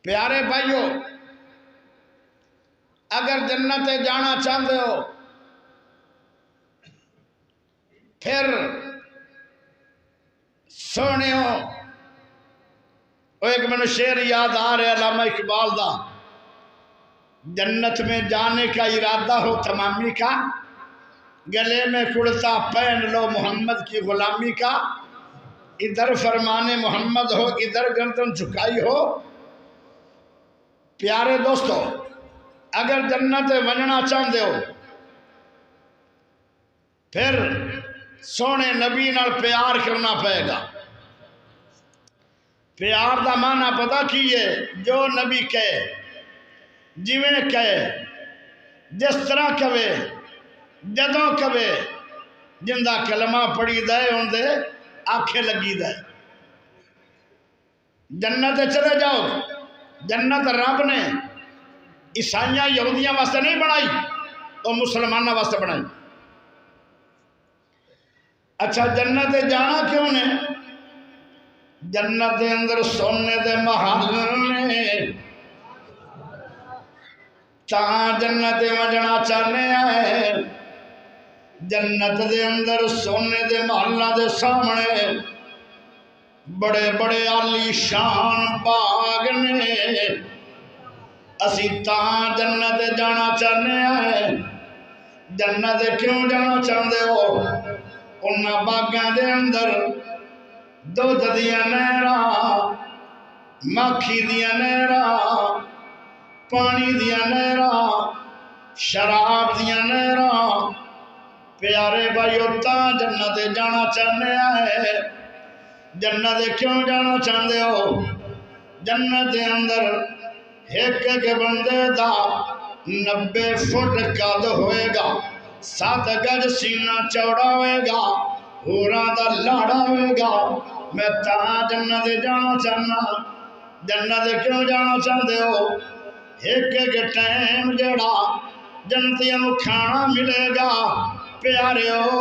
پیارے بھائیو، اگر جنت جانا چاہتے ہو پھر سونے ہو، ایک میں شعر یاد آ رہا ہے علامہ اقبال دا، جنت میں جانے کا ارادہ ہو تمامی کا، گلے میں کرتا پہن لو محمد کی غلامی کا، ادھر فرمان محمد ہو ادھر گردن جھکائی ہو۔ پیارے دوستو، اگر جنت ونجنا چاہتے ہو پھر سونے نبی نال پیار کرنا پائے گا۔ پیار دا معنی پتہ کیے، جو نبی کہے، جویں کہے، جس طرح کہے، جدوں کہے، جندہ کلمہ پڑھی دے ہوندے آنکھیں لگی دے۔ جنت چلے جاؤ، جنت رب نے عیسائیاں یہودیاں واسطے نہیں بنائی، تو مسلمانوں واسطے بنائی۔ اچھا جنت جانا کیوں نے؟ جنت دے اندر سونے دے محل نے، تاں جنت وجنا چاہنے آئے۔ جنت دے اندر سونے دے محلہ دے سامنے بڑے بڑے عالی شان باغ نے، اسی تاں جنت جانا چاہنے آئے۔ جنت کیوں جانا چاہتے ہو؟ انہاں باغاں دے اندر دودھ دیاں نہراں، مکھی دیاں نہراں، پانی دیاں نہراں، شراب دیاں نہراں۔ پیارے بھائیو، تاں جنت جانا چاہنے آئے۔ جنت کیوں جانا چاہتے ہو؟ جنت دے اندر ایک ایک بندے دا 90 فٹ قد ہوئے گا، 7 گج سینہ چوڑا ہوئے گا، ہوراں دا لاڑا ہوئے گا۔ میں تاں جنت جانا چاہنا۔ جنت کیوں جانا چاہتے ہو؟ ایک ایک ٹائم جڑا جنتیاں کھانا ملے گا، پیارے ہو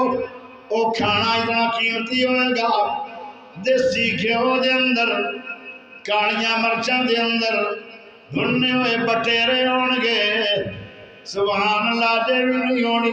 او کھانا اتنا قیمتی ہوئے گا، دیسی گھیو دے اندر، کالیاں مرچاں دے اندر بھنے ہوئے بٹیرے ہون گے، سبحان اللہ دے بھی نہیں ہونی۔